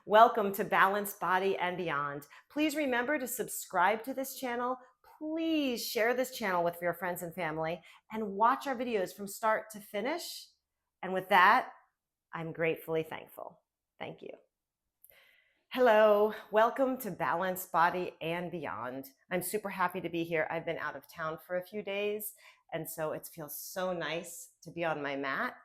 Welcome to Balanced Body and Beyond. Please remember to subscribe to this channel. Please share this channel with your friends and family and watch our videos from start to finish. And with that, I'm gratefully thankful. Thank you. Hello, welcome to Balanced Body and Beyond. I'm super happy to be here. I've been out of town for a few days, and so it feels so nice to be on my mat.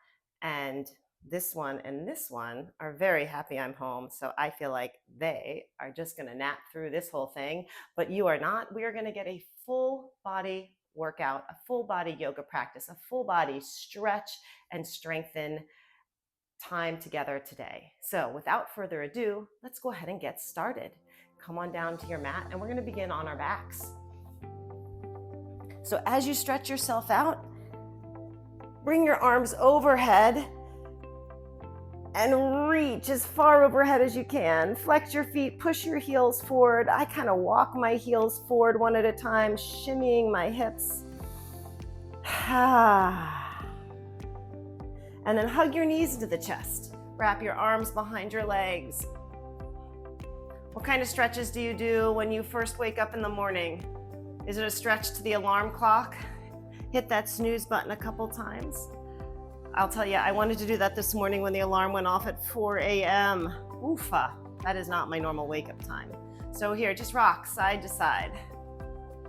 And this one and this one are very happy I'm home, so I feel like they are just gonna nap through this whole thing, but you are not. We are gonna get a full body workout, a full body yoga practice, a full body stretch and strengthen time together today. So without further ado, let's go ahead and get started. Come on down to your mat and we're going to begin on our backs. So as you stretch yourself out, bring your arms overhead and reach as far overhead as you can. Flex your feet, push your heels forward. I kind of walk my heels forward one at a time, shimmying my hips. And then hug your knees into the chest. Wrap your arms behind your legs. What kind of stretches do you do when you first wake up in the morning? Is it a stretch to the alarm clock? Hit that snooze button a couple times. I'll tell you, I wanted to do that this morning when the alarm went off at 4 a.m. Oofa, that is not my normal wake-up time. So here, just rock side to side.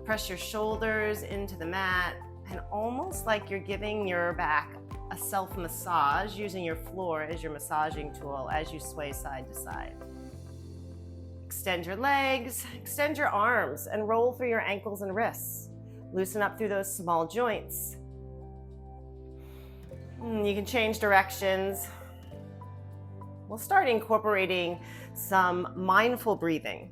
Press your shoulders into the mat, and almost like you're giving your back a self-massage using your floor as your massaging tool as you sway side to side. Extend your legs, extend your arms, and roll through your ankles and wrists. Loosen up through those small joints. You can change directions. We'll start incorporating some mindful breathing.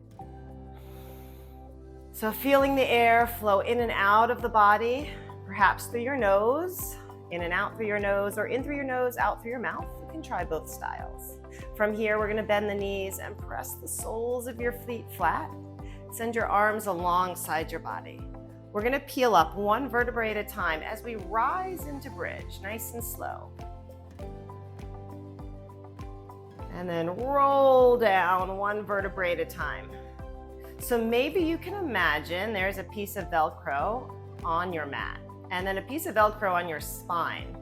So feeling the air flow in and out of the body, perhaps through your nose, in and out through your nose, or in through your nose, out through your mouth. You can try both styles. From here, we're gonna bend the knees and press the soles of your feet flat. Send your arms alongside your body. We're gonna peel up one vertebrae at a time as we rise into bridge, nice and slow. And then roll down one vertebrae at a time. So maybe you can imagine there's a piece of Velcro on your mat, and then a piece of Velcro on your spine.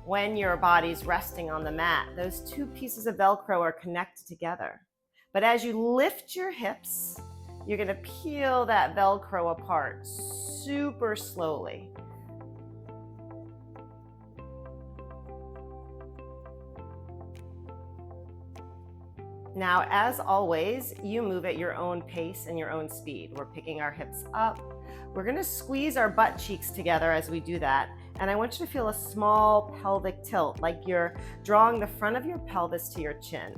When your body's resting on the mat, those two pieces of Velcro are connected together. But as you lift your hips, you're gonna peel that Velcro apart super slowly. Now, as always, you move at your own pace and your own speed. We're picking our hips up. We're gonna squeeze our butt cheeks together as we do that. And I want you to feel a small pelvic tilt, like you're drawing the front of your pelvis to your chin.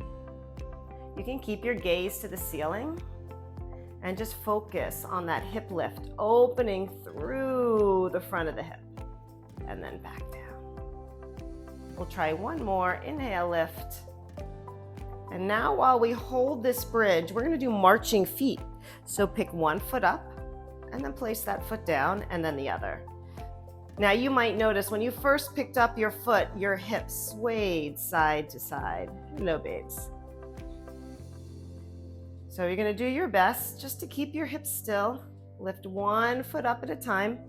You can keep your gaze to the ceiling and just focus on that hip lift, opening through the front of the hip and then back down. We'll try one more. Inhale, lift. And now while we hold this bridge, we're gonna do marching feet. So pick one foot up and then place that foot down and then the other. Now you might notice when you first picked up your foot, your hips swayed side to side. Hello, babes. So you're gonna do your best just to keep your hips still. Lift one foot up at a time.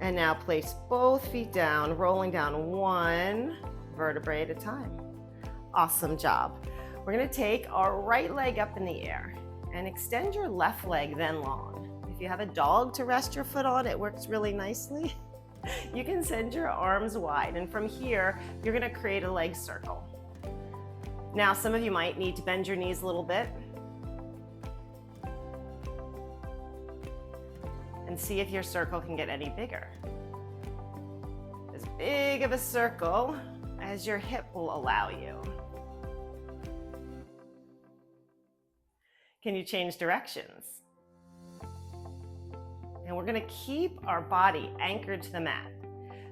And now place both feet down, rolling down one vertebrae at a time. Awesome job. We're gonna take our right leg up in the air and extend your left leg then long. If you have a dog to rest your foot on, it works really nicely. You can send your arms wide, and from here, you're gonna create a leg circle. Now, some of you might need to bend your knees a little bit and see if your circle can get any bigger. As big of a circle as your hip will allow you. Can you change directions? And we're gonna keep our body anchored to the mat.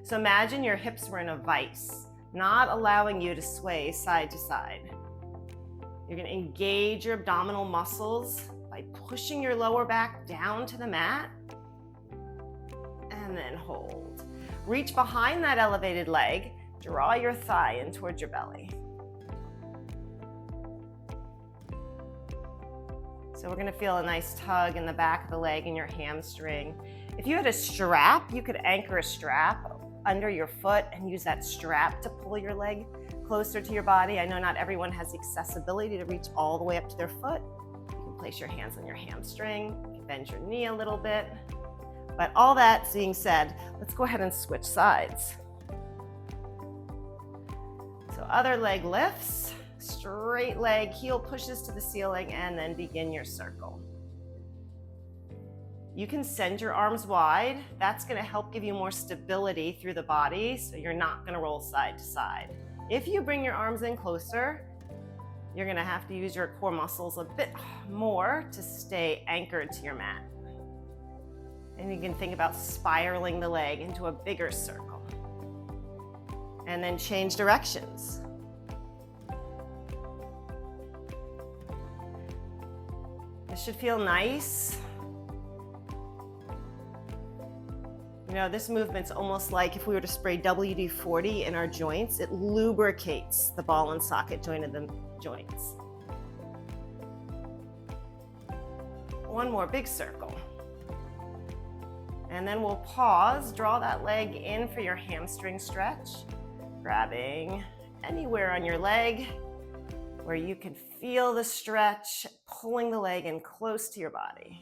So imagine your hips were in a vise, not allowing you to sway side to side. You're going to engage your abdominal muscles by pushing your lower back down to the mat. And then hold. Reach behind that elevated leg. Draw your thigh in towards your belly. So we're going to feel a nice tug in the back of the leg and your hamstring. If you had a strap, you could anchor a strap under your foot and use that strap to pull your leg closer to your body. I know not everyone has the accessibility to reach all the way up to their foot. You can place your hands on your hamstring, you can bend your knee a little bit. But all that being said, let's go ahead and switch sides. So other leg lifts, straight leg, heel pushes to the ceiling, and then begin your circle. You can send your arms wide. That's going to help give you more stability through the body, so you're not going to roll side to side. If you bring your arms in closer, you're going to have to use your core muscles a bit more to stay anchored to your mat. And you can think about spiraling the leg into a bigger circle. And then change directions. This should feel nice. You know, this movement's almost like if we were to spray WD-40 in our joints, it lubricates the ball and socket joint of the joints. One more big circle. And then we'll pause, draw that leg in for your hamstring stretch, grabbing anywhere on your leg where you can feel the stretch, pulling the leg in close to your body.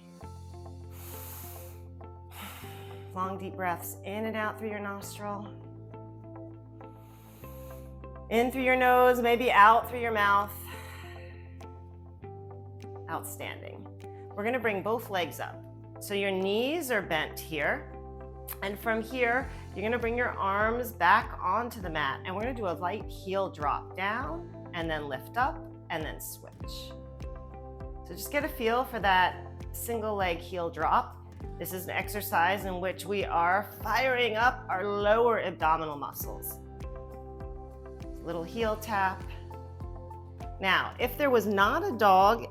Long, deep breaths in and out through your nostril. In through your nose, maybe out through your mouth. Outstanding. We're going to bring both legs up. So your knees are bent here. And from here, you're going to bring your arms back onto the mat. And we're going to do a light heel drop down and then lift up and then switch. So just get a feel for that single leg heel drop. This is an exercise in which we are firing up our lower abdominal muscles. Little heel tap. Now, if there was not a dog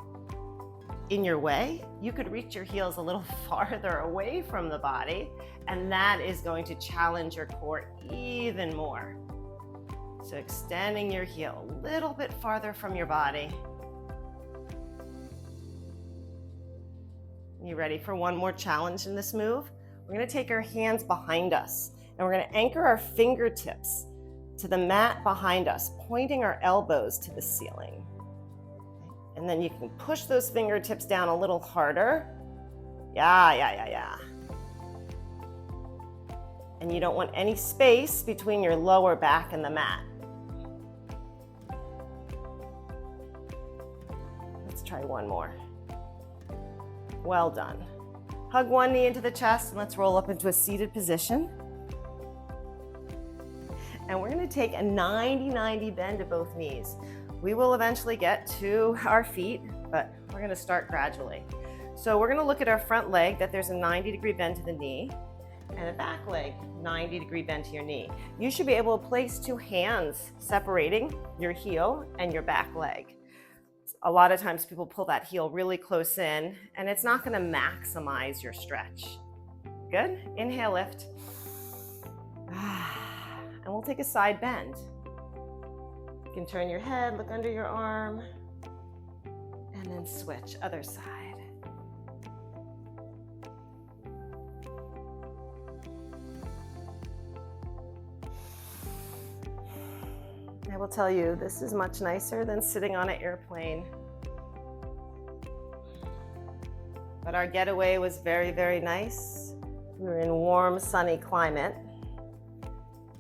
in your way, you could reach your heels a little farther away from the body, and that is going to challenge your core even more. So extending your heel a little bit farther from your body. You ready for one more challenge in this move? We're going to take our hands behind us, and we're going to anchor our fingertips to the mat behind us, pointing our elbows to the ceiling. And then you can push those fingertips down a little harder. Yeah. And you don't want any space between your lower back and the mat. Let's try one more. Well done. Hug one knee into the chest and let's roll up into a seated position. And we're going to take a 90-90 bend to both knees. We will eventually get to our feet, but we're going to start gradually. So we're going to look at our front leg, that there's a 90-degree bend to the knee, and a back leg, 90-degree bend to your knee. You should be able to place two hands separating your heel and your back leg. A lot of times people pull that heel really close in, and it's not going to maximize your stretch. Good. Inhale, lift. And we'll take a side bend. You can turn your head, look under your arm, and then switch, other side. I will tell you, this is much nicer than sitting on an airplane. But our getaway was very, very nice. We were in warm, sunny climate.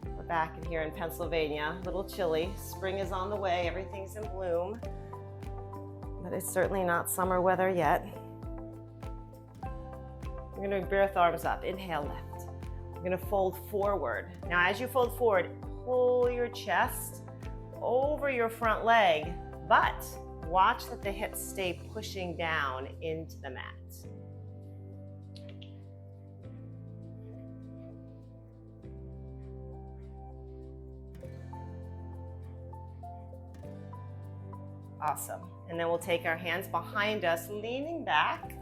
We're back in here in Pennsylvania, a little chilly. Spring is on the way, everything's in bloom. But it's certainly not summer weather yet. We're gonna bring both arms up, inhale, lift. We're gonna fold forward. Now as you fold forward, pull your chest over your front leg, but watch that the hips stay pushing down into the mat. Awesome. And then we'll take our hands behind us, leaning back,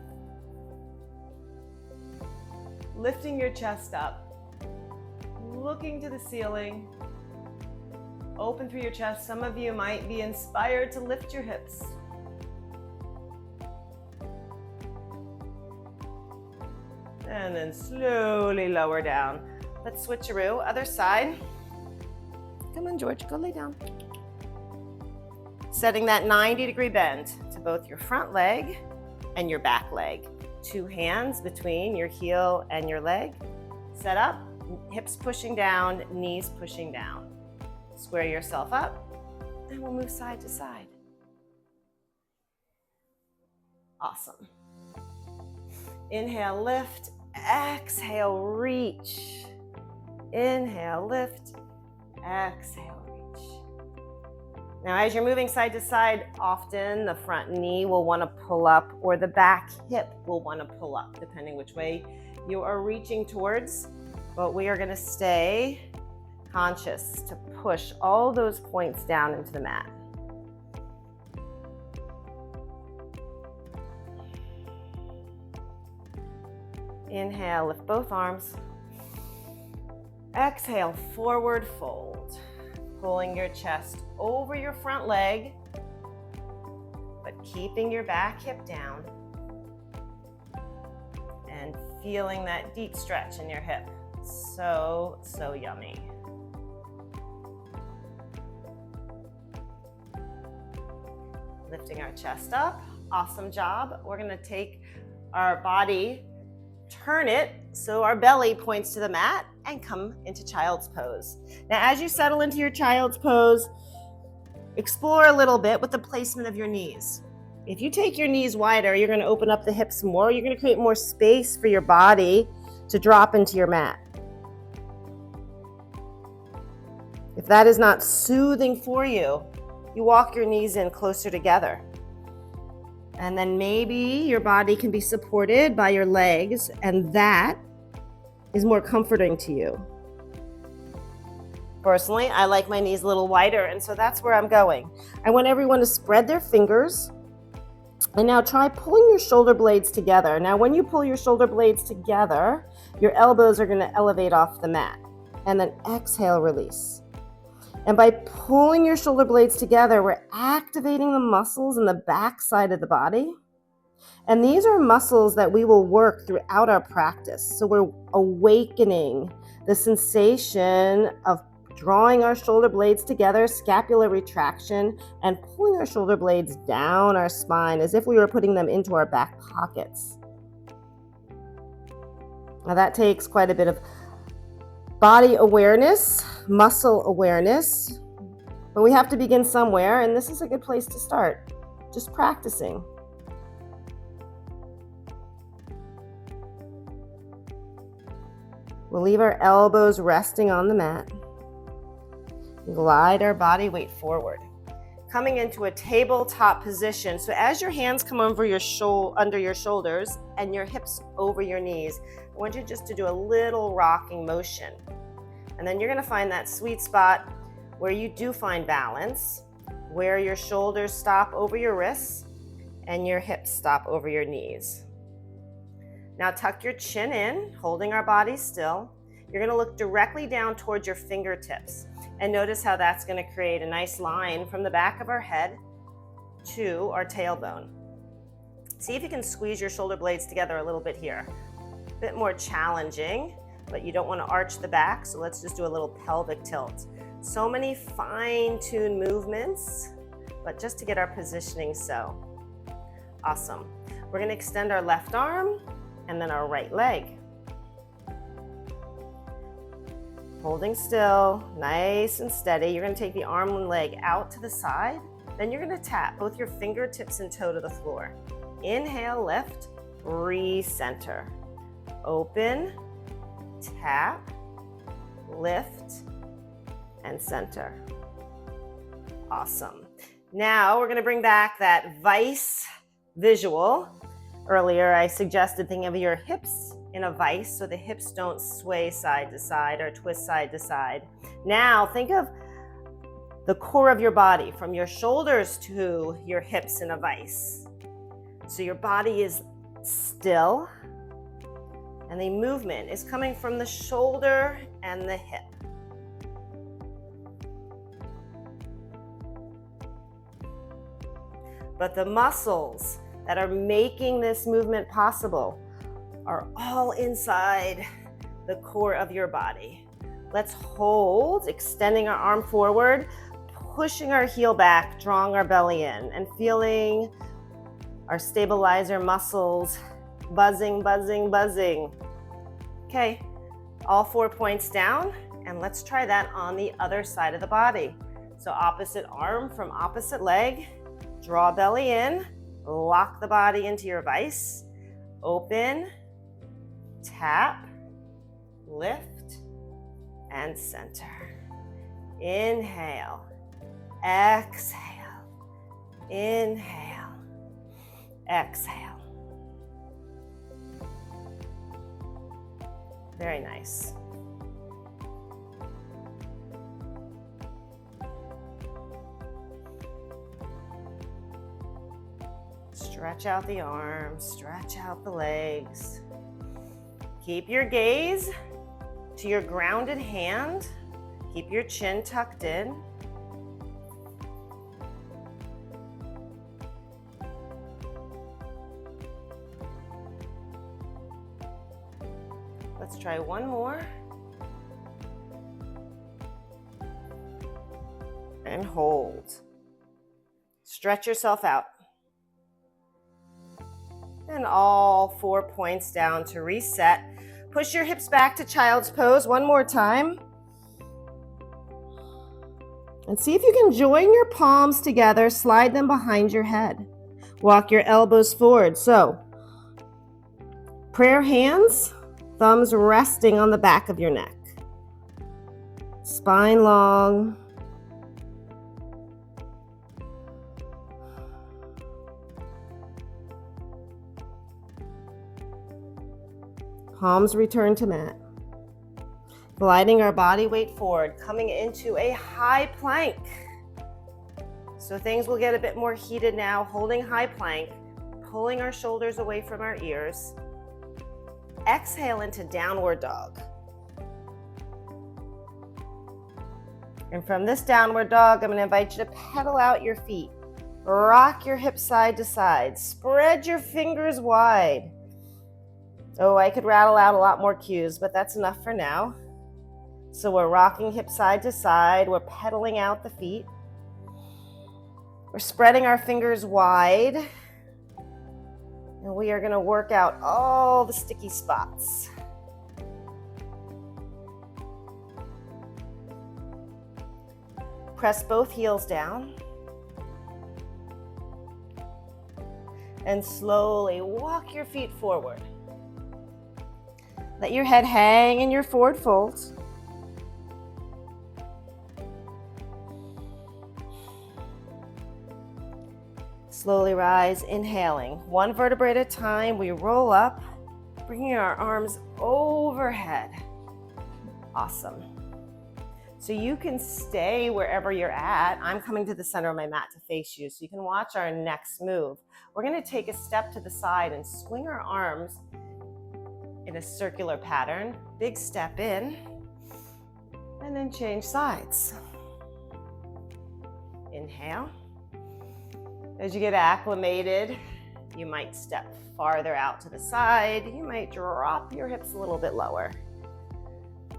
lifting your chest up, looking to the ceiling, open through your chest. Some of you might be inspired to lift your hips. And then slowly lower down. Let's switcheroo, other side. Come on, George, go lay down. Setting that 90-degree bend to both your front leg and your back leg. 2 hands between your heel and your leg. Set up, hips pushing down, knees pushing down. Square yourself up, and we'll move side to side. Awesome. Inhale, lift. Exhale, reach. Inhale, lift. Exhale, reach. Now, as you're moving side to side, often the front knee will want to pull up or the back hip will want to pull up, depending which way you are reaching towards. But we are going to stay conscious to push all those points down into the mat. Inhale, lift both arms. Exhale, forward fold. Pulling your chest over your front leg, but keeping your back hip down. And feeling that deep stretch in your hip. So yummy. Lifting our chest up. Awesome job. We're going to take our body, turn it so our belly points to the mat, and come into child's pose. Now, as you settle into your child's pose, explore a little bit with the placement of your knees. If you take your knees wider, you're going to open up the hips more. You're going to create more space for your body to drop into your mat. If that is not soothing for you, you walk your knees in closer together. And then maybe your body can be supported by your legs, and that is more comforting to you. Personally, I like my knees a little wider, and so that's where I'm going. I want everyone to spread their fingers, and now try pulling your shoulder blades together. Now, when you pull your shoulder blades together, your elbows are going to elevate off the mat, and then exhale, release. And by pulling your shoulder blades together, we're activating the muscles in the back side of the body. And these are muscles that we will work throughout our practice. So we're awakening the sensation of drawing our shoulder blades together, scapular retraction, and pulling our shoulder blades down our spine as if we were putting them into our back pockets. Now that takes quite a bit of body awareness, muscle awareness, but we have to begin somewhere, and this is a good place to start, just practicing. We'll leave our elbows resting on the mat. Glide our body weight forward. Coming into a tabletop position. So as your hands come over your under your shoulders and your hips over your knees, I want you just to do a little rocking motion. And then you're going to find that sweet spot where you do find balance, where your shoulders stop over your wrists and your hips stop over your knees. Now tuck your chin in, holding our body still. You're going to look directly down towards your fingertips. And notice how that's going to create a nice line from the back of our head to our tailbone. See if you can squeeze your shoulder blades together a little bit here. A bit more challenging, but you don't want to arch the back, so let's just do a little pelvic tilt. So many fine-tuned movements, but just to get our positioning so. Awesome. We're going to extend our left arm and then our right leg. Holding still, nice and steady. You're going to take the arm and leg out to the side. Then you're going to tap both your fingertips and toe to the floor. Inhale, lift, recenter. Open, tap, lift, and center. Awesome. Now we're going to bring back that vice visual. Earlier I suggested thinking of your hips in a vice so the hips don't sway side to side or twist side to side. Now think of the core of your body, from your shoulders to your hips in a vice. So your body is still, and the movement is coming from the shoulder and the hip. But the muscles that are making this movement possible are all inside the core of your body. Let's hold, extending our arm forward, pushing our heel back, drawing our belly in, and feeling our stabilizer muscles buzzing, buzzing, buzzing. Okay, all 4 points down, and let's try that on the other side of the body. So opposite arm from opposite leg, draw belly in, lock the body into your vice, open, tap, lift, and center. Inhale, exhale, inhale, exhale. Very nice. Stretch out the arms, stretch out the legs. Keep your gaze to your grounded hand. Keep your chin tucked in. Let's try one more. And hold. Stretch yourself out. And all 4 points down to reset. Push your hips back to child's pose one more time. And see if you can join your palms together, slide them behind your head. Walk your elbows forward. So, prayer hands, thumbs resting on the back of your neck. Spine long. Palms return to mat. Gliding our body weight forward, coming into a high plank. So things will get a bit more heated now, holding high plank, pulling our shoulders away from our ears. Exhale into downward dog. And from this downward dog, I'm going to invite you to pedal out your feet. Rock your hips side to side. Spread your fingers wide. Oh, I could rattle out a lot more cues, but that's enough for now. So we're rocking hips side to side. We're pedaling out the feet. We're spreading our fingers wide. And we are going to work out all the sticky spots. Press both heels down. And slowly walk your feet forward. Let your head hang in your forward folds. Slowly rise, inhaling. One vertebrae at a time, we roll up, bringing our arms overhead. Awesome. So you can stay wherever you're at. I'm coming to the center of my mat to face you, so you can watch our next move. We're going to take a step to the side and swing our arms in a circular pattern. Big step in, and then change sides. Inhale. As you get acclimated, you might step farther out to the side. You might drop your hips a little bit lower.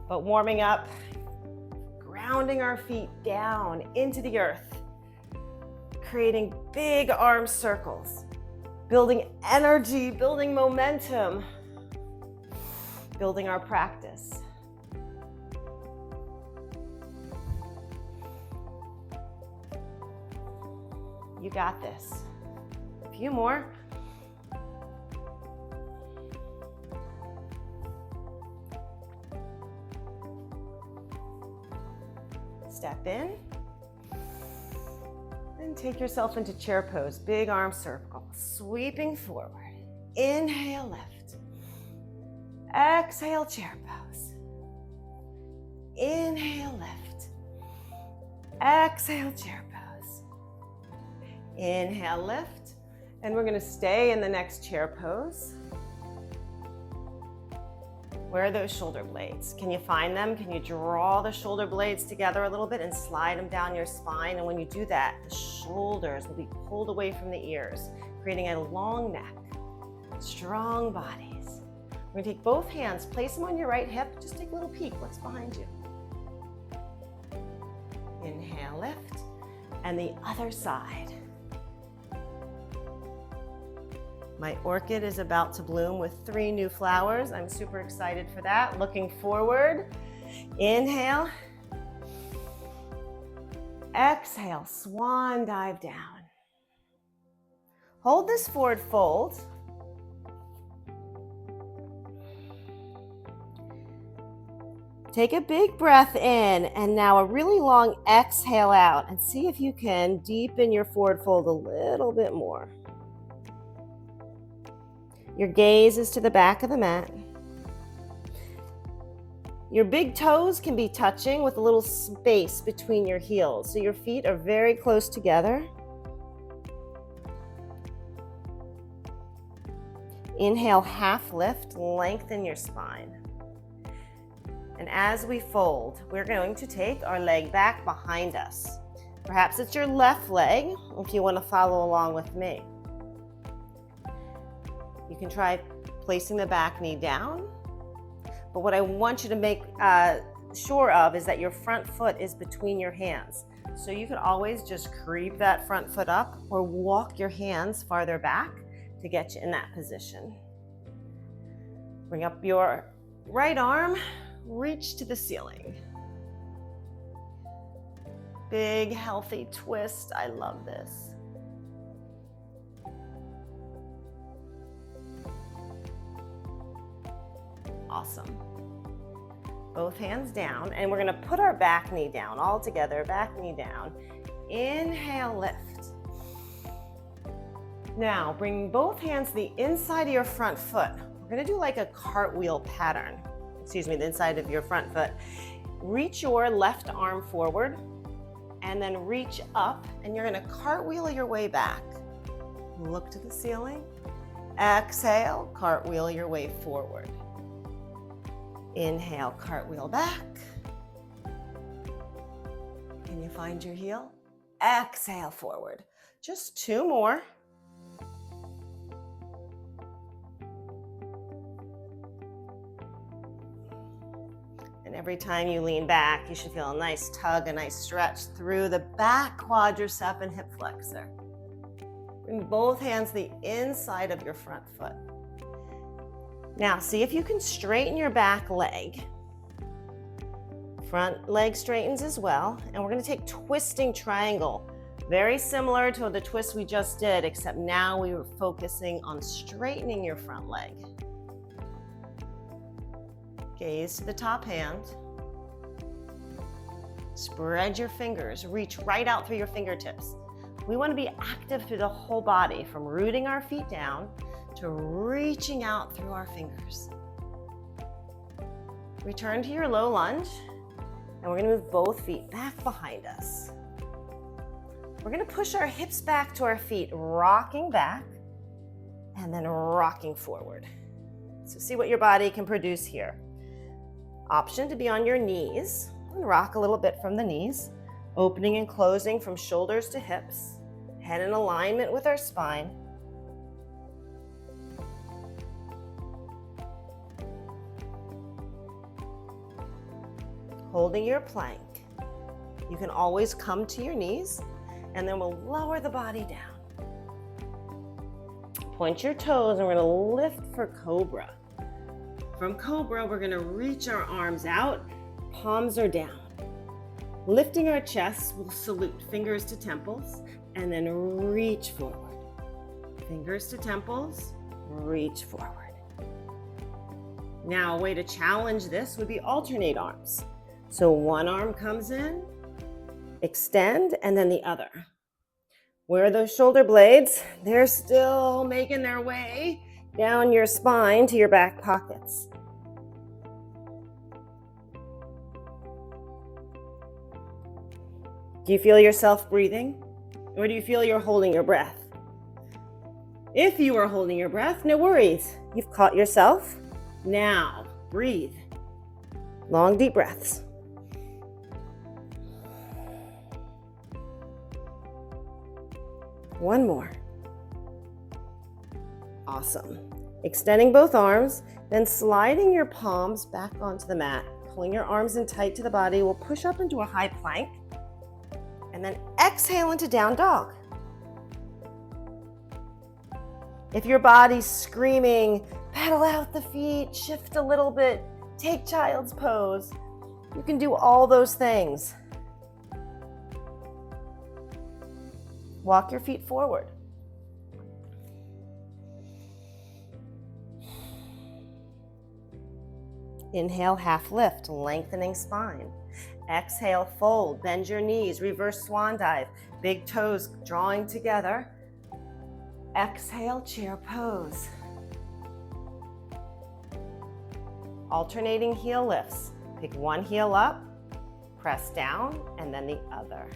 But warming up, grounding our feet down into the earth, creating big arm circles, building energy, building momentum, building our practice. You got this. A few more. Step in. And take yourself into chair pose. Big arm circle. Sweeping forward. Inhale, lift. Exhale, chair pose. Inhale, lift. Exhale, chair pose. Inhale, lift. And we're gonna stay in the next chair pose. Where are those shoulder blades? Can you find them? Can you draw the shoulder blades together a little bit and slide them down your spine? And when you do that, the shoulders will be pulled away from the ears, creating a long neck, strong bodies. We're gonna take both hands, place them on your right hip. Just take a little peek, what's behind you? Inhale, lift, and the other side. My orchid is about to bloom with 3 new flowers. I'm super excited for that. Looking forward. Inhale. Exhale, swan dive down. Hold this forward fold. Take a big breath in, and now a really long exhale out, and see if you can deepen your forward fold a little bit more. Your gaze is to the back of the mat. Your big toes can be touching with a little space between your heels, so your feet are very close together. Inhale, half lift, lengthen your spine. And as we fold, we're going to take our leg back behind us. Perhaps it's your left leg, if you want to follow along with me. You can try placing the back knee down, but what I want you to make sure of is that your front foot is between your hands. So you can always just creep that front foot up or walk your hands farther back to get you in that position. Bring up your right arm, reach to the ceiling. Big, healthy twist. I love this. Awesome. Both hands down, and we're gonna put our back knee down all together, back knee down. Inhale, lift. Now, bring both hands to the inside of your front foot. We're gonna do like a cartwheel pattern. The inside of your front foot. Reach your left arm forward, and then reach up, and you're gonna cartwheel your way back. Look to the ceiling. Exhale, cartwheel your way forward. Inhale, cartwheel back. Can you find your heel? Exhale, forward. Just 2 more. And every time you lean back, you should feel a nice tug, a nice stretch through the back quadricep and hip flexor. Bring both hands to the inside of your front foot. Now, see if you can straighten your back leg. Front leg straightens as well. And we're going to take twisting triangle. Very similar to the twist we just did, except now we were focusing on straightening your front leg. Gaze to the top hand. Spread your fingers. Reach right out through your fingertips. We want to be active through the whole body, from rooting our feet down to reaching out through our fingers. Return to your low lunge, and we're going to move both feet back behind us. We're going to push our hips back to our feet, rocking back, and then rocking forward. So see what your body can produce here. Option to be on your knees, and rock a little bit from the knees, opening and closing from shoulders to hips, head in alignment with our spine. Holding your plank. You can always come to your knees, and then we'll lower the body down. Point your toes, and we're gonna lift for cobra. From cobra, we're gonna reach our arms out, palms are down. Lifting our chest, we'll salute, fingers to temples, and then reach forward. Fingers to temples, reach forward. Now, a way to challenge this would be alternate arms. So one arm comes in, extend, and then the other. Where are those shoulder blades? They're still making their way down your spine to your back pockets. Do you feel yourself breathing? Or do you feel you're holding your breath? If you are holding your breath, no worries. You've caught yourself. Now, breathe. Long, deep breaths. One more. Awesome. Extending both arms, then sliding your palms back onto the mat. Pulling your arms in tight to the body. We'll push up into a high plank. And then exhale into down dog. If your body's screaming, pedal out the feet, shift a little bit, take child's pose, you can do all those things. Walk your feet forward. Inhale, half lift, lengthening spine. Exhale, fold, bend your knees, reverse swan dive, big toes drawing together. Exhale, chair pose. Alternating heel lifts. Pick one heel up, press down, and then the other.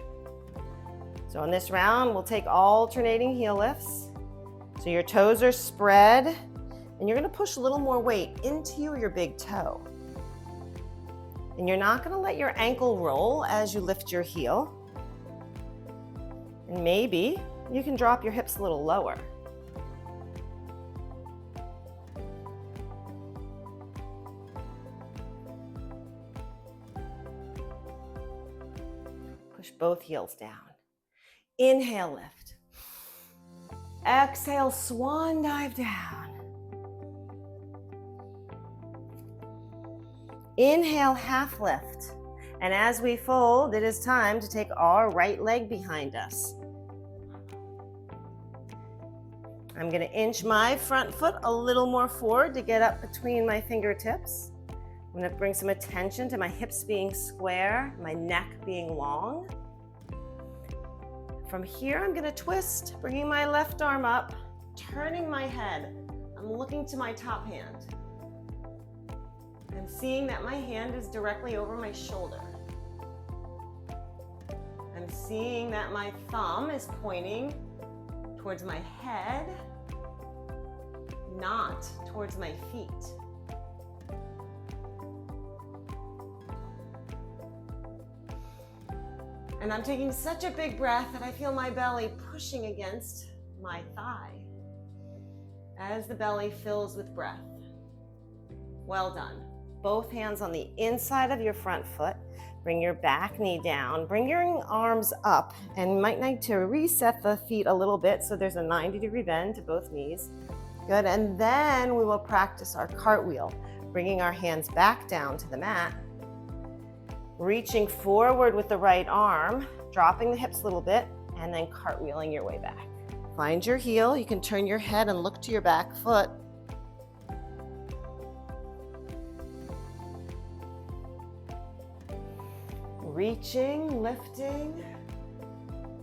So in this round, we'll take alternating heel lifts. So your toes are spread, and you're gonna push a little more weight into your big toe. And you're not gonna let your ankle roll as you lift your heel. And maybe you can drop your hips a little lower. Push both heels down. Inhale, lift. Exhale, swan dive down. Inhale, half lift. And as we fold, it is time to take our right leg behind us. I'm going to inch my front foot a little more forward to get up between my fingertips. I'm going to bring some attention to my hips being square, my neck being long. From here, I'm going to twist, bringing my left arm up, turning my head. I'm looking to my top hand. I'm seeing that my hand is directly over my shoulder. I'm seeing that my thumb is pointing towards my head, not towards my feet. And I'm taking such a big breath that I feel my belly pushing against my thigh as the belly fills with breath. Well done. Both hands on the inside of your front foot. Bring your back knee down. Bring your arms up, and you might need to reset the feet a little bit so there's a 90-degree bend to both knees. Good, and then we will practice our cartwheel, bringing our hands back down to the mat, reaching forward with the right arm, dropping the hips a little bit, and then cartwheeling your way back. Find your heel. You can turn your head and look to your back foot. Reaching, lifting,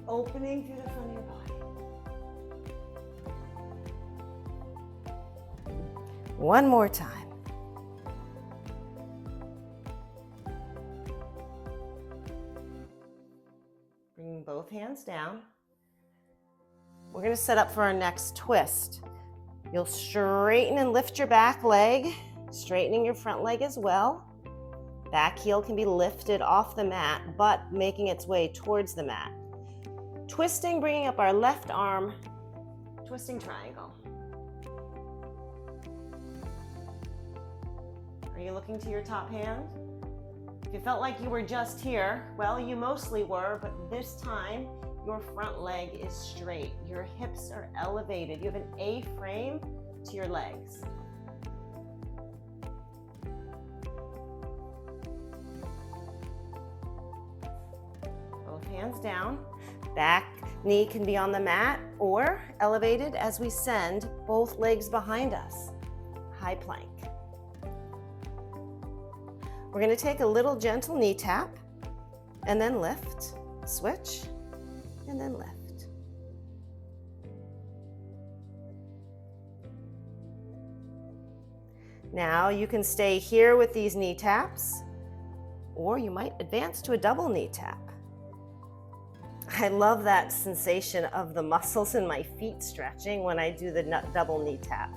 opening through the front of your body. One more time. Bringing both hands down. We're going to set up for our next twist. You'll straighten and lift your back leg, straightening your front leg as well. Back heel can be lifted off the mat, but making its way towards the mat. Twisting, bringing up our left arm, twisting triangle. Are you looking to your top hand? If you felt like you were just here, well, you mostly were, but this time your front leg is straight. Your hips are elevated. You have an A-frame to your legs. Hands down, back knee can be on the mat or elevated as we send both legs behind us. High plank. We're going to take a little gentle knee tap and then lift, switch, and then lift. Now you can stay here with these knee taps, or you might advance to a double knee tap. I love that sensation of the muscles in my feet stretching when I do the double knee tap.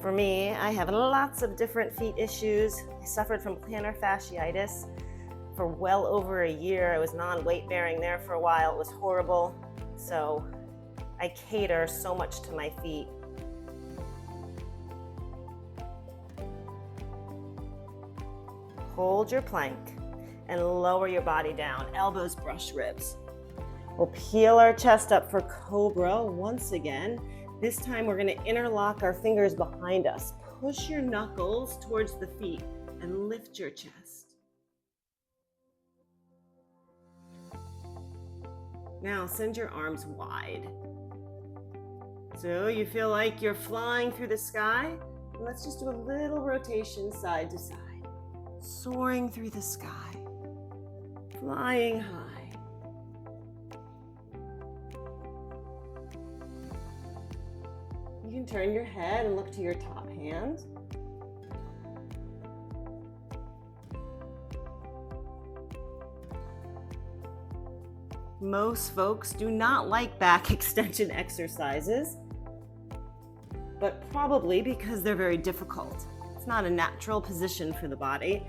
For me, I have lots of different feet issues. I suffered from plantar fasciitis for well over a year. I was non-weight bearing there for a while. It was horrible. So I cater so much to my feet. Hold your plank and lower your body down. Elbows brush ribs. We'll peel our chest up for cobra once again. This time we're going to interlock our fingers behind us. Push your knuckles towards the feet and lift your chest. Now send your arms wide. So you feel like you're flying through the sky. Let's just do a little rotation side to side. Soaring through the sky, flying high. You can turn your head and look to your top hand. Most folks do not like back extension exercises, but probably because they're very difficult. It's not a natural position for the body.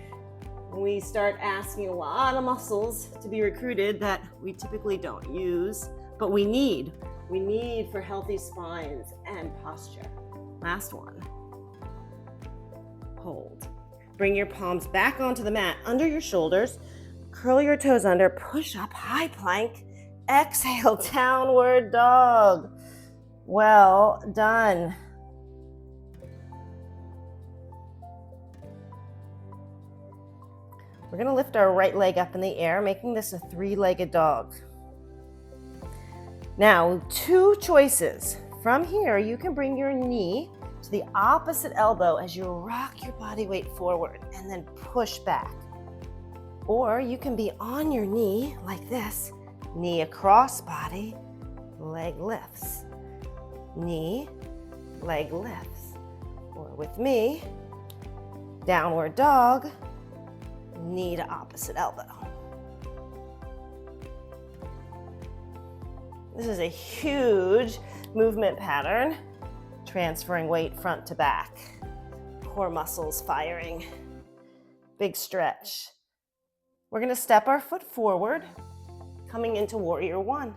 We start asking a lot of muscles to be recruited that we typically don't use, but we need for healthy spines and posture. Last one. Hold. Bring your palms back onto the mat under your shoulders. Curl your toes under, push up, high plank. Exhale, downward dog. Well done. We're going to lift our right leg up in the air, making this a three-legged dog. Now, two choices. From here, you can bring your knee to the opposite elbow as you rock your body weight forward and then push back. Or you can be on your knee like this, knee across body, leg lifts. Knee, leg lifts. Or with me, downward dog, knee to opposite elbow. This is a huge movement pattern, transferring weight front to back. Core muscles firing. Big stretch. We're going to step our foot forward, coming into warrior one.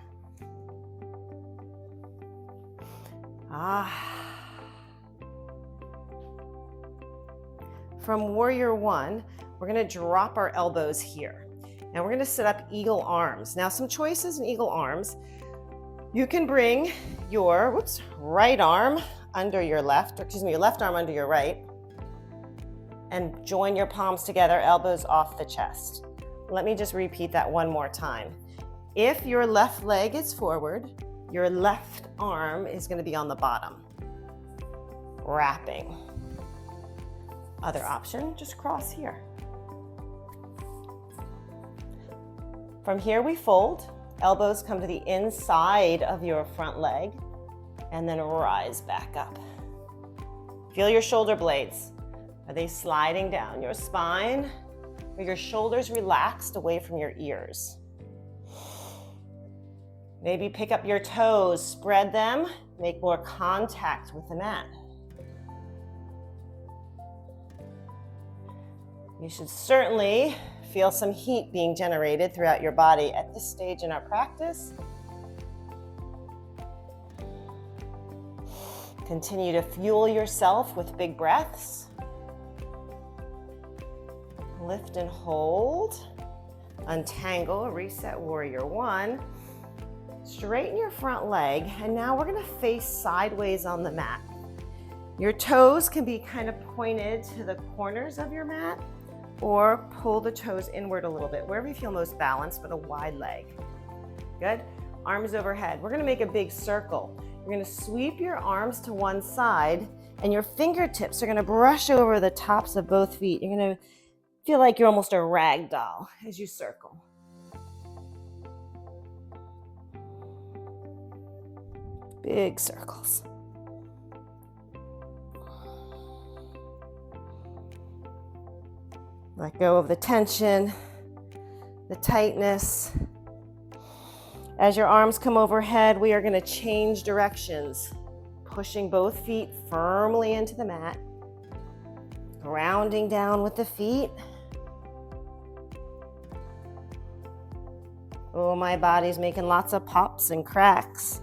From warrior one, we're going to drop our elbows here. Now we're going to set up eagle arms. Now some choices in eagle arms. You can bring your right arm under your left, your left arm under your right, and join your palms together, elbows off the chest. Let me just repeat that one more time. If your left leg is forward, your left arm is going to be on the bottom, wrapping. Other option, just cross here. From here we fold, elbows come to the inside of your front leg, and then rise back up. Feel your shoulder blades. Are they sliding down your spine? Are your shoulders relaxed away from your ears? Maybe pick up your toes, spread them, make more contact with the mat. You should certainly feel some heat being generated throughout your body at this stage in our practice. Continue to fuel yourself with big breaths. Lift and hold. Untangle, reset warrior one. Straighten your front leg, and now we're going to face sideways on the mat. Your toes can be kind of pointed to the corners of your mat, or pull the toes inward a little bit, wherever you feel most balanced, but a wide leg. Good. Arms overhead. We're going to make a big circle. You're going to sweep your arms to one side, and your fingertips are going to brush over the tops of both feet. You're going to feel like you're almost a rag doll as you circle. Big circles. Let go of the tension. the tightness. As your arms come overhead, we are going to change directions, pushing both feet firmly into the mat, grounding down with the feet. Oh, my body's making lots of pops and cracks.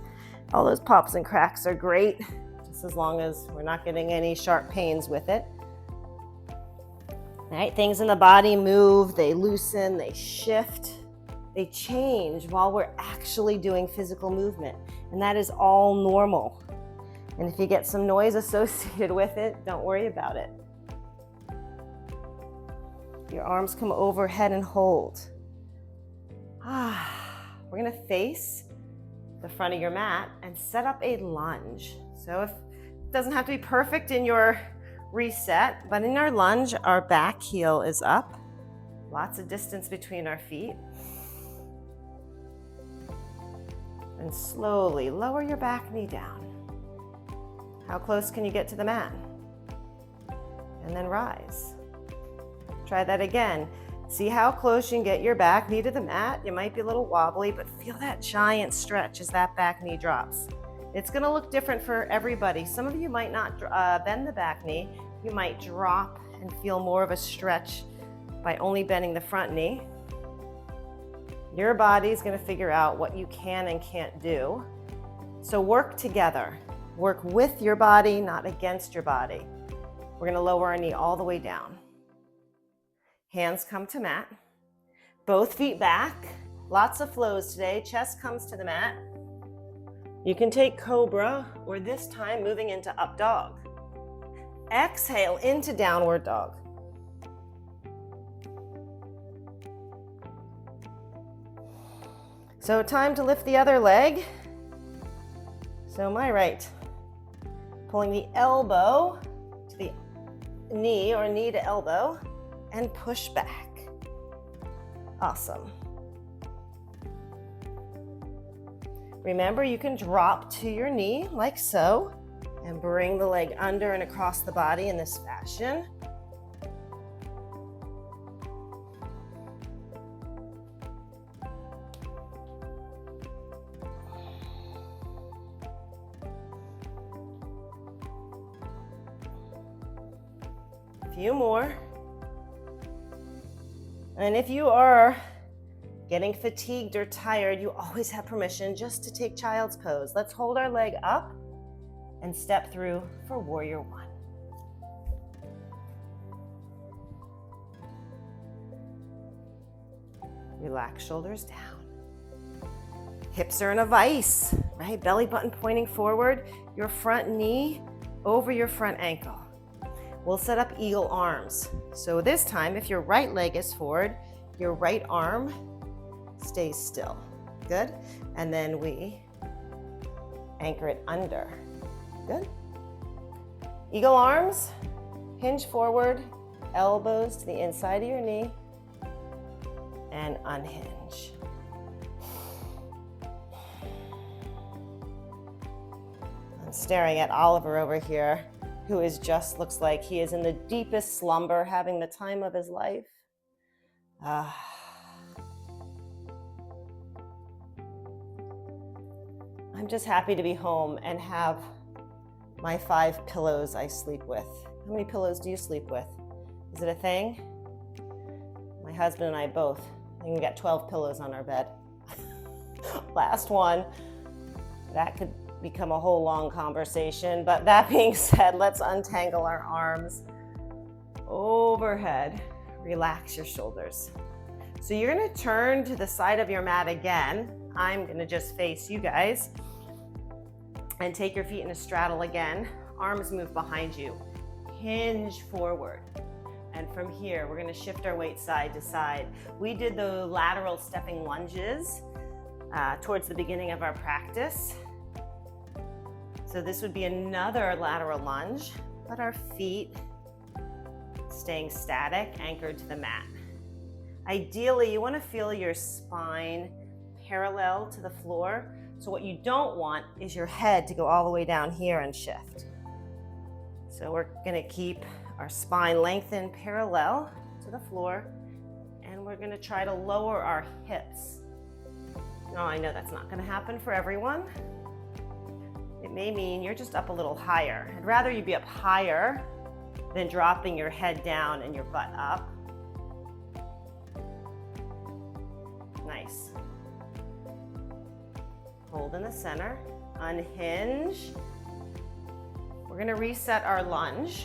All those pops and cracks are great, just as long as we're not getting any sharp pains with it. All right, things in the body move, they loosen, they shift, they change while we're actually doing physical movement. And that is all normal. And if you get some noise associated with it, don't worry about it. Your arms come overhead and hold. We're going to face the front of your mat and set up a lunge. So it doesn't have to be perfect in your reset, but in our lunge, our back heel is up. Lots of distance between our feet. And slowly lower your back knee down. How close can you get to the mat? And then rise. Try that again. See how close you can get your back knee to the mat. You might be a little wobbly, but feel that giant stretch as that back knee drops. It's going to look different for everybody. Some of you might not bend the back knee. You might drop and feel more of a stretch by only bending the front knee. Your body's going to figure out what you can and can't do. So work together. Work with your body, not against your body. We're going to lower our knee all the way down. Hands come to mat. Both feet back. Lots of flows today. Chest comes to the mat. You can take cobra, or this time moving into up dog. Exhale into downward dog. So time to lift the other leg. So my right, pulling the elbow to the knee or knee to elbow and push back. Awesome. Remember, you can drop to your knee like so and bring the leg under and across the body in this fashion. A few more. And if you are getting fatigued or tired, you always have permission just to take child's pose. Let's hold our leg up and step through for warrior one. Relax shoulders down. Hips are in a vice, right? Belly button pointing forward, your front knee over your front ankle. We'll set up eagle arms. So this time, if your right leg is forward, your right arm stays still. Good. And then we anchor it under. Good. Eagle arms, hinge forward, elbows to the inside of your knee, and unhinge. I'm staring at Oliver over here, who is just looks like he is in the deepest slumber, having the time of his life. I'm just happy to be home and have my 5 pillows I sleep with. How many pillows do you sleep with? Is it a thing? My husband and I both. I think we got 12 pillows on our bed. Last one. That could become a whole long conversation, but that being said, let's untangle our arms overhead. Relax your shoulders. So you're going to turn to the side of your mat again. I'm going to just face you guys and take your feet in a straddle again. Arms move behind you. Hinge forward. And from here, we're going to shift our weight side to side. We did the lateral stepping lunges towards the beginning of our practice. So this would be another lateral lunge, but our feet staying static, anchored to the mat. Ideally, you want to feel your spine parallel to the floor. So what you don't want is your head to go all the way down here and shift. So we're going to keep our spine lengthened parallel to the floor, and we're we're going to try to lower our hips. Now, I know that's not going to happen for everyone. It may mean you're just up a little higher. I'd rather you be up higher than dropping your head down and your butt up. Nice. Hold in the center, unhinge. We're going to reset our lunge.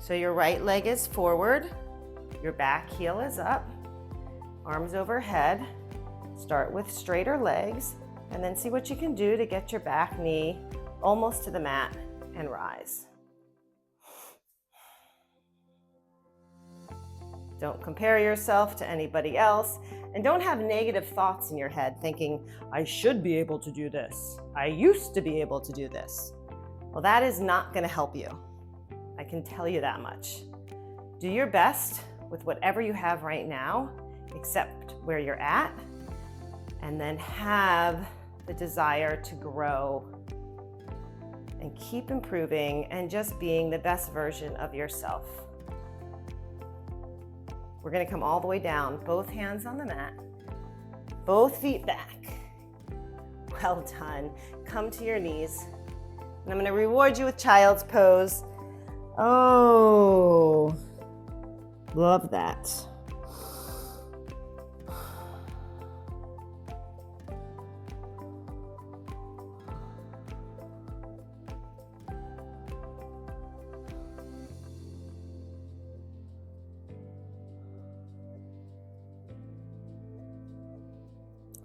So your right leg is forward, your back heel is up, arms overhead. Start with straighter legs, and then see what you can do to get your back knee almost to the mat and rise. Don't compare yourself to anybody else, and don't have negative thoughts in your head thinking, I should be able to do this. I used to be able to do this. Well, that is not going to help you. I can tell you that much. Do your best with whatever you have right now, accept where you're at, and then have the desire to grow and keep improving and just being the best version of yourself. We're going to come all the way down, both hands on the mat, both feet back. Well done. Come to your knees. And I'm going to reward you with child's pose. Oh, love that.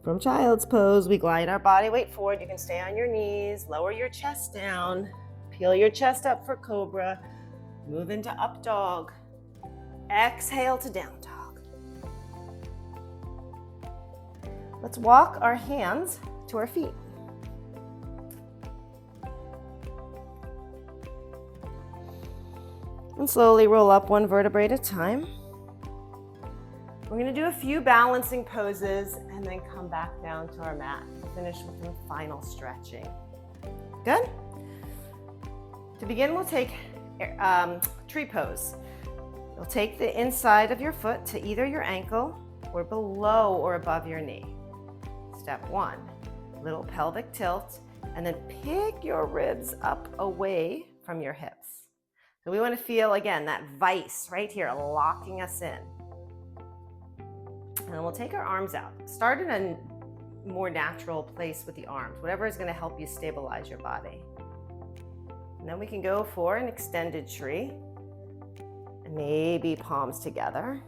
From child's pose, we glide our body weight forward. You can stay on your knees, lower your chest down, peel your chest up for cobra, move into up dog, exhale to down dog. Let's walk our hands to our feet. And slowly roll up one vertebrae at a time. We're going to do a few balancing poses and then come back down to our mat. Finish with some final stretching. Good? To begin, we'll take tree pose. You'll take the inside of your foot to either your ankle or below or above your knee. Step one, little pelvic tilt, and then pick your ribs up away from your hips. So we want to feel, again, that vice right here locking us in. And then we'll take our arms out. Start in a more natural place with the arms, whatever is going to help you stabilize your body. And then we can go for an extended tree, and maybe palms together.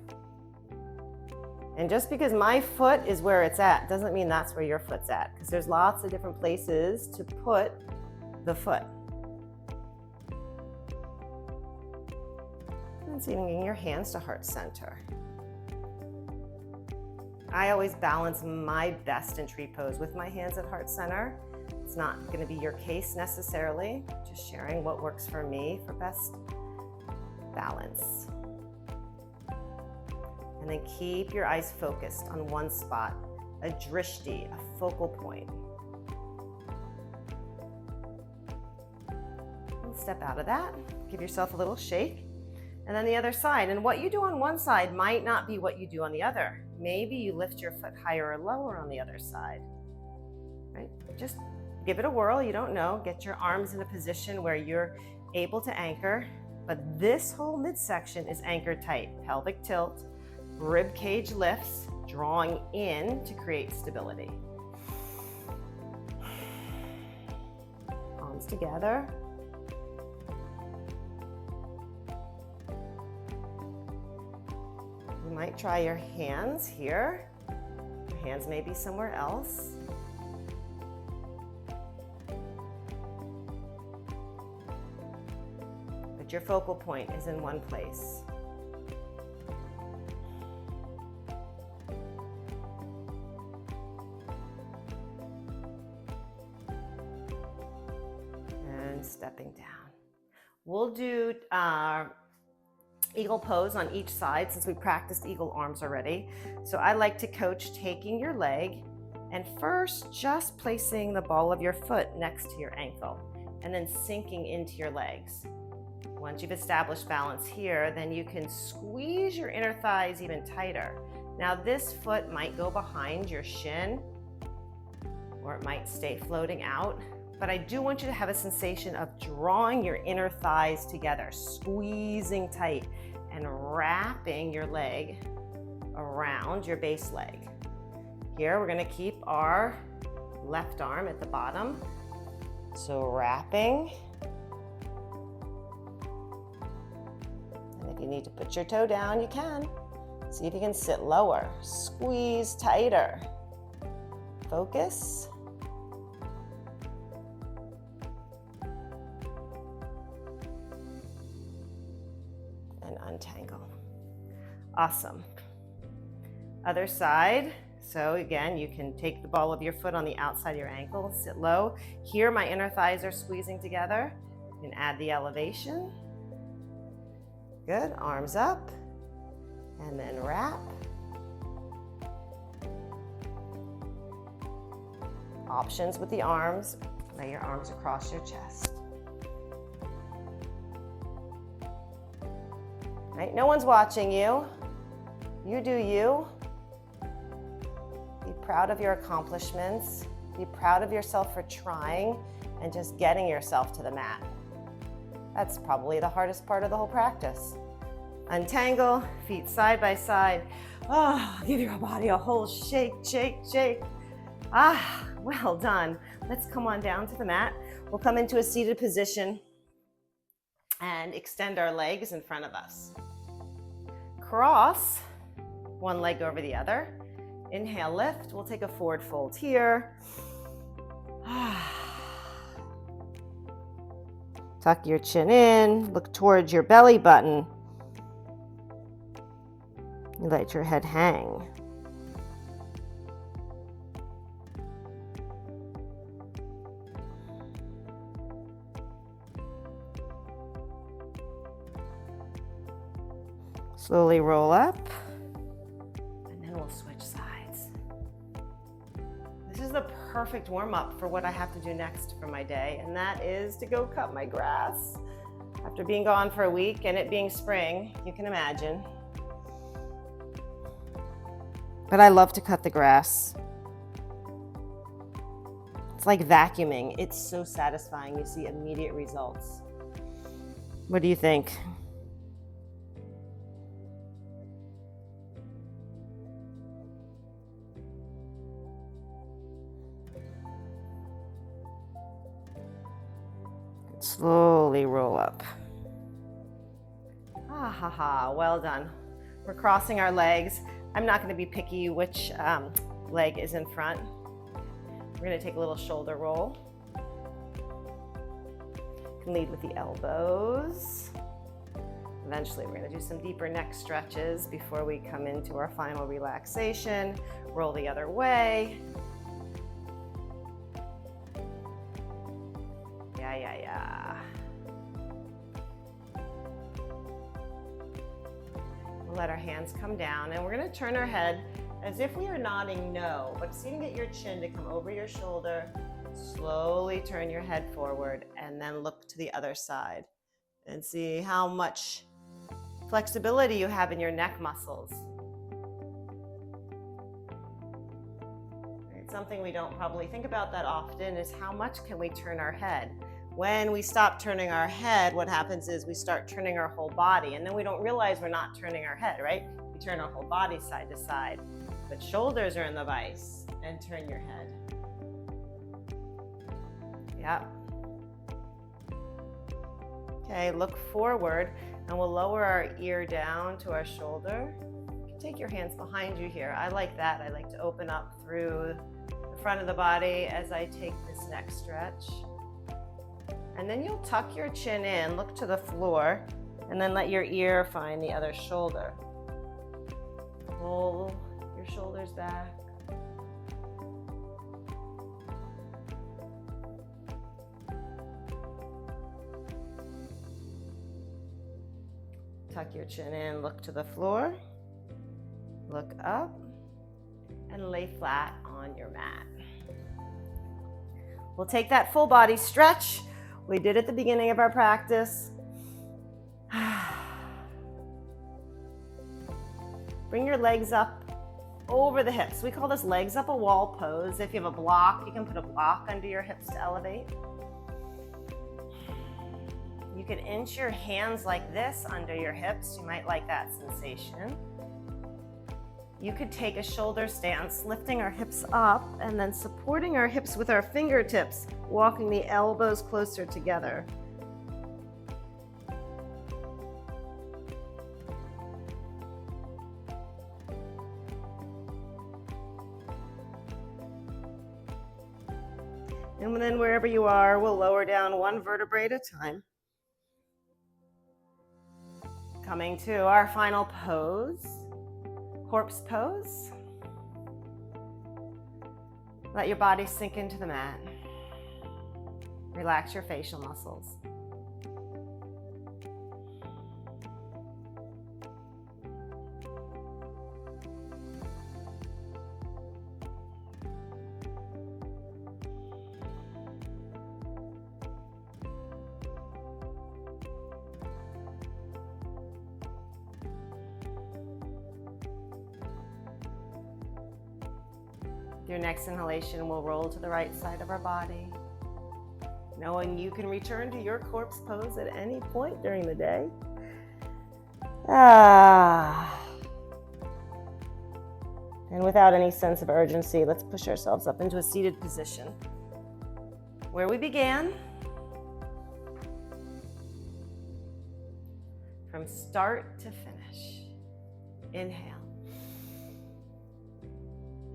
And just because my foot is where it's at doesn't mean that's where your foot's at, because there's lots of different places to put the foot. And so bringing your hands to heart center. I always balance my best in tree pose with my hands at heart center. It's not going to be your case necessarily, just sharing what works for me for best balance. And then keep your eyes focused on one spot, a drishti, a focal point. And step out of that, give yourself a little shake. And then the other side. And what you do on one side might not be what you do on the other. Maybe you lift your foot higher or lower on the other side, right? Just give it a whirl. You don't know. Get your arms in a position where you're able to anchor. But this whole midsection is anchored tight. Pelvic tilt, rib cage lifts, drawing in to create stability. Palms together. You might try your hands here. Your hands may be somewhere else. But your focal point is in one place. And stepping down. We'll do eagle pose on each side since we practiced eagle arms already. So I like to coach taking your leg and first just placing the ball of your foot next to your ankle and then sinking into your legs. Once you've established balance here, then you can squeeze your inner thighs even tighter. Now this foot might go behind your shin, or it might stay floating out, but I do want you to have a sensation of drawing your inner thighs together, squeezing tight, and wrapping your leg around your base leg. Here, we're gonna keep our left arm at the bottom. So wrapping. And if you need to put your toe down, you can. See if you can sit lower. Squeeze tighter. Focus. And untangle. Awesome. Other side. So again, you can take the ball of your foot on the outside of your ankle, sit low. Here, my inner thighs are squeezing together. You can add the elevation. Good, arms up, and then wrap. Options with the arms. Lay your arms across your chest. Right, no one's watching you. You do you. Be proud of your accomplishments. Be proud of yourself for trying and just getting yourself to the mat. That's probably the hardest part of the whole practice. Untangle, feet side by side. Oh, give your body a whole shake, shake, shake. Ah, well done. Let's come on down to the mat. We'll come into a seated position and extend our legs in front of us. Cross one leg over the other. Inhale, lift. We'll take a forward fold here. Tuck your chin in, look towards your belly button. You let your head hang. Slowly roll up, and then we'll switch sides. This is the perfect warm-up for what I have to do next for my day, and that is to go cut my grass. After being gone for a week and it being spring, you can imagine. But I love to cut the grass. It's like vacuuming. It's so satisfying. You see immediate results. What do you think? Slowly roll up. Ah ha ha, well done. We're crossing our legs. I'm not going to be picky which leg is in front. We're going to take a little shoulder roll. You can lead with the elbows. Eventually, we're going to do some deeper neck stretches before we come into our final relaxation. Roll the other way. Yeah. We'll let our hands come down, and we're going to turn our head as if we are nodding no, but see to get your chin to come over your shoulder. Slowly turn your head forward, and then look to the other side and see how much flexibility you have in your neck muscles. It's something we don't probably think about that often is how much can we turn our head. When we stop turning our head, what happens is we start turning our whole body, and then we don't realize we're not turning our head, right? We turn our whole body side to side, but shoulders are in the vice, and turn your head. Yep. Okay, look forward, and we'll lower our ear down to our shoulder. You can take your hands behind you here. I like that. I like to open up through the front of the body as I take this neck stretch. And then you'll tuck your chin in, look to the floor, and then let your ear find the other shoulder. Pull your shoulders back. Tuck your chin in, look to the floor, look up, and lay flat on your mat. We'll take that full body stretch we did at the beginning of our practice. Bring your legs up over the hips. We call this legs up a wall pose. If you have a block, you can put a block under your hips to elevate. You can inch your hands like this under your hips. You might like that sensation. You could take a shoulder stance, lifting our hips up and then supporting our hips with our fingertips, walking the elbows closer together. And then wherever you are, we'll lower down one vertebrae at a time. Coming to our final pose, corpse pose. Let your body sink into the mat. Relax your facial muscles. Your next inhalation will roll to the right side of our body, knowing you can return to your corpse pose at any point during the day. And without any sense of urgency, let's push ourselves up into a seated position. Where we began, from start to finish. Inhale.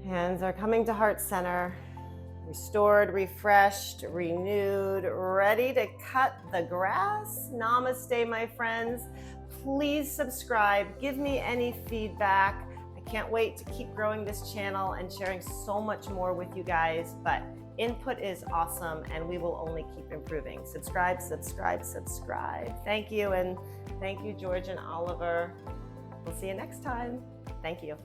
Hands are coming to heart center, restored, refreshed, renewed, ready to cut the grass. Namaste, my friends. Please subscribe. Give me any feedback. I can't wait to keep growing this channel and sharing so much more with you guys, but input is awesome and we will only keep improving. Subscribe, subscribe, subscribe. Thank you, and thank you, George and Oliver. We'll see you next time. Thank you.